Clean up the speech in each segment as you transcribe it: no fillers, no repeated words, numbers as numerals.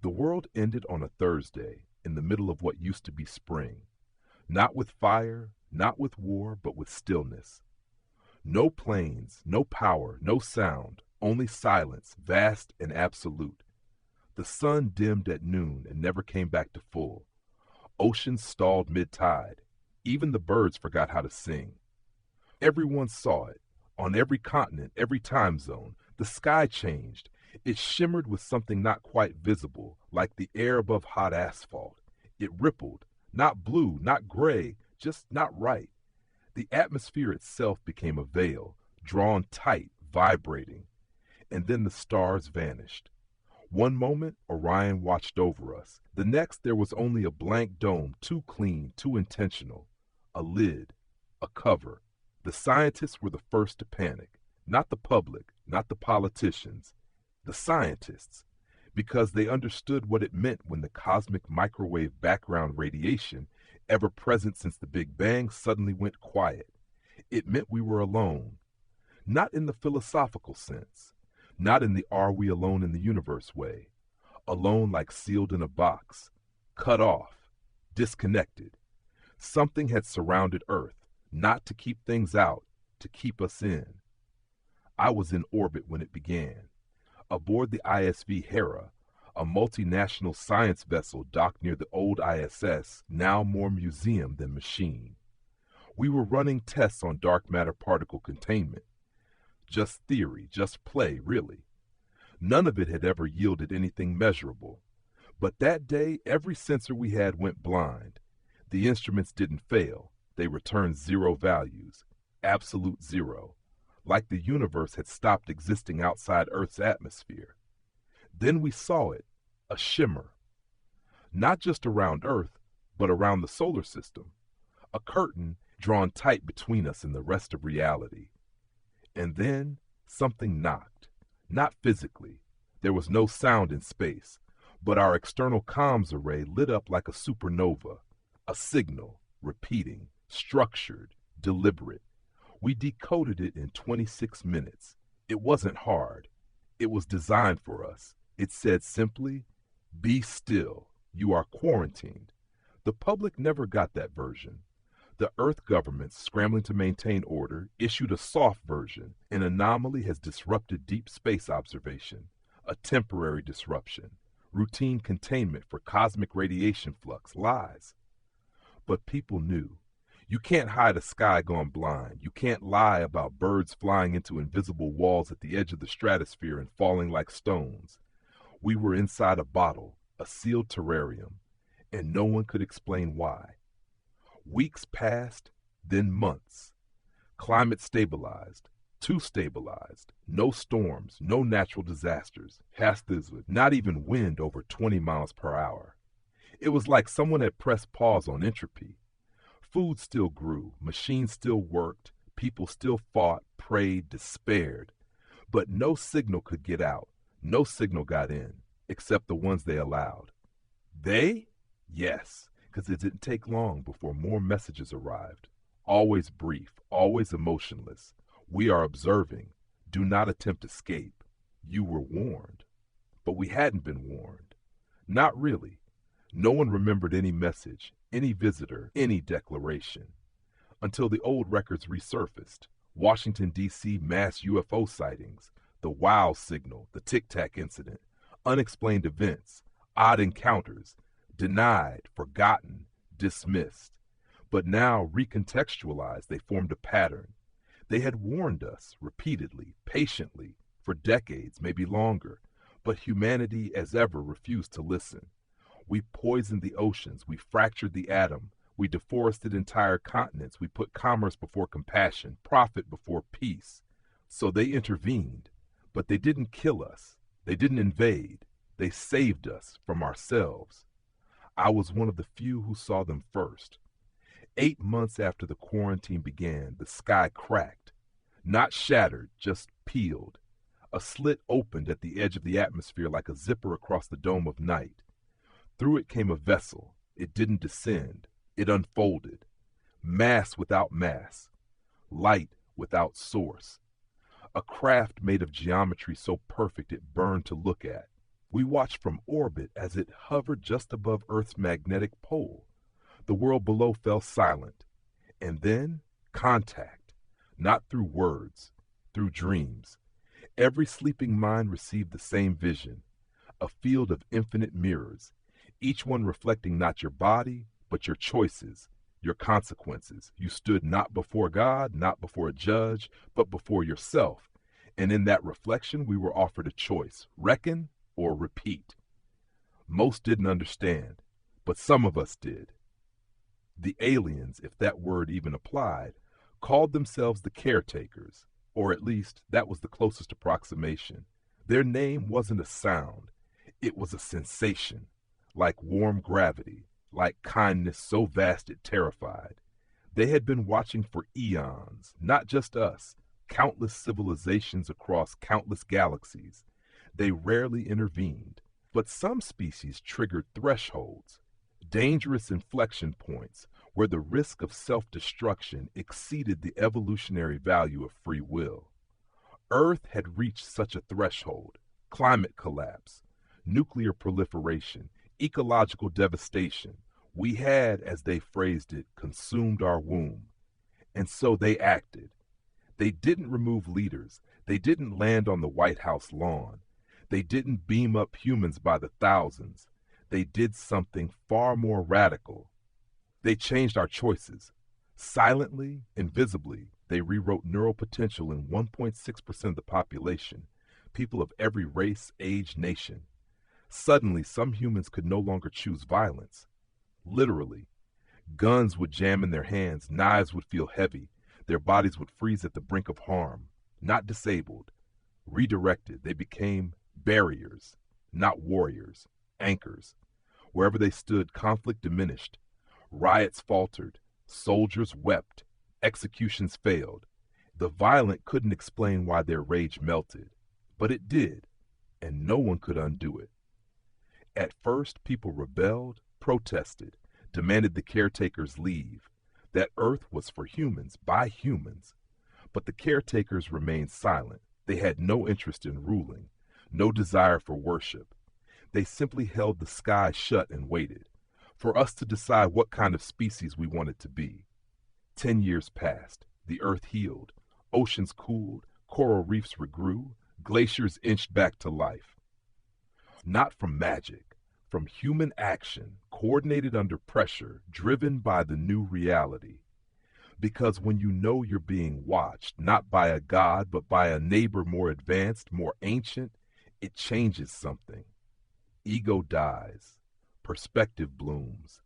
The world ended on a Thursday in the middle of what used to be spring. Not with fire, not with war, but with stillness. No planes, no power, no sound, only silence, vast and absolute. The sun dimmed at noon and never came back to full. Oceans stalled mid-tide. Even the birds forgot how to sing. Everyone saw it. On every continent, every time zone, the sky changed. It shimmered with something not quite visible, like the air above hot asphalt. It rippled, not blue, not gray, just not right. The atmosphere itself became a veil, drawn tight, vibrating. And then the stars vanished. One moment, Orion watched over us. The next, there was only a blank dome, too clean, too intentional. A lid, a cover. The scientists were the first to panic. Not the public, not the politicians. The scientists, because they understood what it meant when the cosmic microwave background radiation, ever present since the Big Bang, suddenly went quiet. It meant we were alone. Not in the philosophical sense. Not in the are we alone in the universe way. Alone like sealed in a box. Cut off. Disconnected. Something had surrounded Earth, not to keep things out, to keep us in. I was in orbit when it began. Aboard the ISV Hera, a multinational science vessel docked near the old ISS, now more museum than machine. We were running tests on dark matter particle containment. Just theory, just play, really. None of it had ever yielded anything measurable. But that day, every sensor we had went blind. The instruments didn't fail. They returned zero values. Absolute zero. Like the universe had stopped existing outside Earth's atmosphere. Then we saw it, a shimmer. Not just around Earth, but around the solar system. A curtain drawn tight between us and the rest of reality. And then something knocked. Not physically. There was no sound in space, but our external comms array lit up like a supernova. A signal, repeating, structured, deliberate. We decoded it in 26 minutes. It wasn't hard. It was designed for us. It said simply, "Be still. You are quarantined." The public never got that version. The Earth governments, scrambling to maintain order, issued a soft version. An anomaly has disrupted deep space observation. A temporary disruption. Routine containment for cosmic radiation flux. Lies. But people knew. You can't hide a sky gone blind. You can't lie about birds flying into invisible walls at the edge of the stratosphere and falling like stones. We were inside a bottle, a sealed terrarium, and no one could explain why. Weeks passed, then months. Climate stabilized, too stabilized. No storms, no natural disasters. Not even wind over 20 miles per hour. It was like someone had pressed pause on entropy. Food still grew, machines still worked, people still fought, prayed, despaired. But no signal could get out, no signal got in, except the ones they allowed. They? Yes, because it didn't take long before more messages arrived. Always brief, always emotionless. We are observing. Do not attempt escape. You were warned. But we hadn't been warned. Not really. No one remembered any message, any visitor, any declaration. Until the old records resurfaced. Washington, D.C. mass UFO sightings, the WOW signal, the Tic Tac incident, unexplained events, odd encounters, denied, forgotten, dismissed. But now, recontextualized, they formed a pattern. They had warned us repeatedly, patiently, for decades, maybe longer, but humanity, as ever, refused to listen. We poisoned the oceans, we fractured the atom, we deforested entire continents, we put commerce before compassion, profit before peace. So they intervened, but they didn't kill us, they didn't invade, they saved us from ourselves. I was one of the few who saw them first. 8 months after the quarantine began, the sky cracked. Not shattered, just peeled. A slit opened at the edge of the atmosphere like a zipper across the dome of night. Through it came a vessel. It didn't descend. It unfolded. Mass without mass. Light without source. A craft made of geometry so perfect it burned to look at. We watched from orbit as it hovered just above Earth's magnetic pole. The world below fell silent. And then, contact, not through words, through dreams. Every sleeping mind received the same vision, a field of infinite mirrors, each one reflecting not your body, but your choices, your consequences. You stood not before God, not before a judge, but before yourself. And in that reflection, we were offered a choice, reckon or repeat. Most didn't understand, but some of us did. The aliens, if that word even applied, called themselves the caretakers, or at least that was the closest approximation. Their name wasn't a sound, it was a sensation, like warm gravity, like kindness so vast it terrified. They had been watching for eons, not just us, countless civilizations across countless galaxies. They rarely intervened, but some species triggered thresholds, dangerous inflection points where the risk of self-destruction exceeded the evolutionary value of free will. Earth had reached such a threshold: climate collapse, nuclear proliferation, ecological devastation. We had, as they phrased it, consumed our womb. And so they acted. They didn't remove leaders. They didn't land on the White House lawn. They didn't beam up humans by the thousands. They did something far more radical. They changed our choices. Silently, invisibly, they rewrote neural potential in 1.6% of the population, people of every race, age, nation. Suddenly, some humans could no longer choose violence. Literally. Guns would jam in their hands, knives would feel heavy, their bodies would freeze at the brink of harm. Not disabled. Redirected, they became barriers, not warriors, anchors. Wherever they stood, conflict diminished. Riots faltered, soldiers wept, executions failed. The violent couldn't explain why their rage melted, but it did, and no one could undo it. At first, people rebelled, protested, demanded the caretakers leave, that Earth was for humans, by humans. But the caretakers remained silent. They had no interest in ruling, no desire for worship. They simply held the sky shut and waited for us to decide what kind of species we wanted to be. 10 years passed. The Earth healed. Oceans cooled. Coral reefs regrew. Glaciers inched back to life. Not from magic, from human action, coordinated under pressure, driven by the new reality. Because when you know you're being watched, not by a god, but by a neighbor more advanced, more ancient, it changes something. Ego dies. Perspective blooms.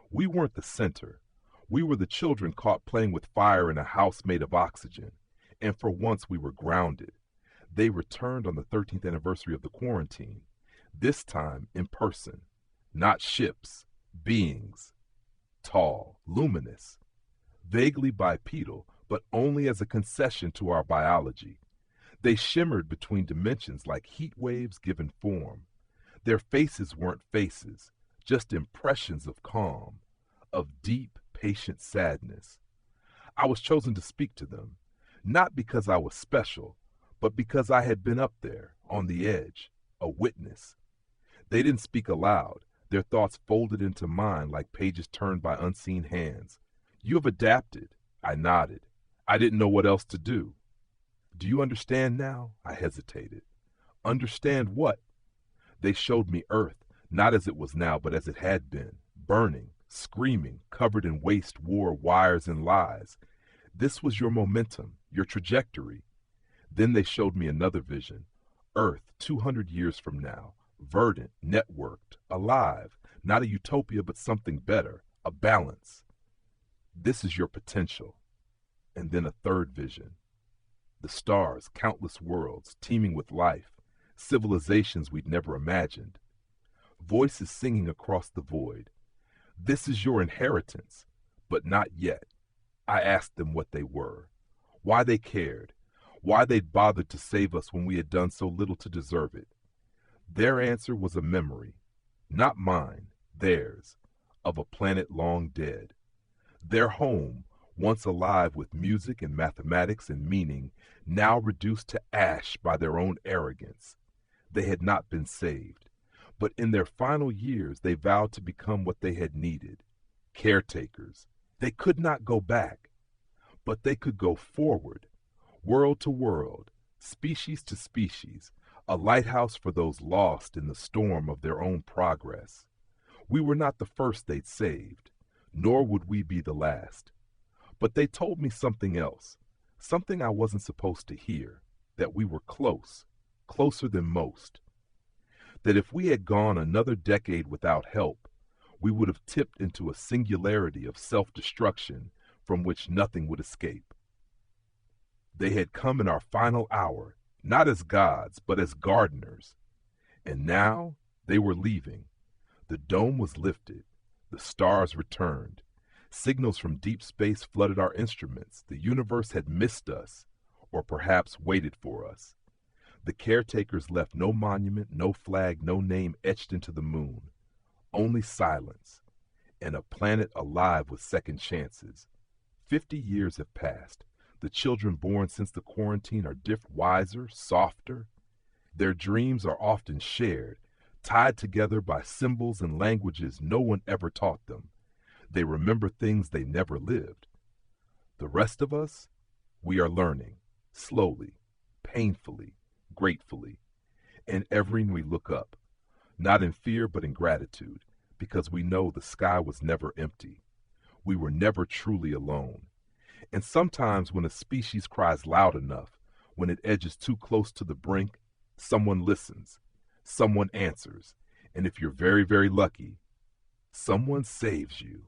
We weren't the center. We were the children caught playing with fire in a house made of oxygen. And for once we were grounded. They returned on the 13th anniversary of the quarantine. This time in person. Not ships. Beings. Tall. Luminous. Vaguely bipedal, but only as a concession to our biology. They shimmered between dimensions like heat waves given form. Their faces weren't faces, just impressions of calm, of deep, patient sadness. I was chosen to speak to them, not because I was special, but because I had been up there, on the edge, a witness. They didn't speak aloud. Their thoughts folded into mine like pages turned by unseen hands. You have adapted. I nodded. I didn't know what else to do. Do you understand now? I hesitated. Understand what? They showed me Earth, not as it was now, but as it had been, burning, screaming, covered in waste, war, wires, and lies. This was your momentum, your trajectory. Then they showed me another vision. Earth, 200 years from now, verdant, networked, alive, not a utopia, but something better, a balance. This is your potential. And then a third vision. The stars, countless worlds, teeming with life, civilizations we'd never imagined. Voices singing across the void. This is your inheritance, but not yet. I asked them what they were, why they cared, why they'd bothered to save us when we had done so little to deserve it. Their answer was a memory, not mine, theirs, of a planet long dead. Their home, once alive with music and mathematics and meaning, now reduced to ash by their own arrogance. They had not been saved. But in their final years, they vowed to become what they had needed, caretakers. They could not go back, but they could go forward, world to world, species to species, a lighthouse for those lost in the storm of their own progress. We were not the first they'd saved, nor would we be the last. But they told me something else, something I wasn't supposed to hear, that we were close, closer than most. That if we had gone another decade without help, we would have tipped into a singularity of self-destruction from which nothing would escape. They had come in our final hour, not as gods, but as gardeners. And now they were leaving. The dome was lifted. The stars returned. Signals from deep space flooded our instruments. The universe had missed us, or perhaps waited for us. The caretakers left no monument, no flag, no name etched into the moon. Only silence, and a planet alive with second chances. 50 years have passed. The children born since the quarantine are wiser, softer. Their dreams are often shared, tied together by symbols and languages no one ever taught them. They remember things they never lived. The rest of us, we are learning, slowly, painfully, gratefully. And every we look up, not in fear but in gratitude, because we know the sky was never empty. We were never truly alone. And sometimes when a species cries loud enough, when it edges too close to the brink, someone listens, someone answers, and if you're very, very lucky, someone saves you.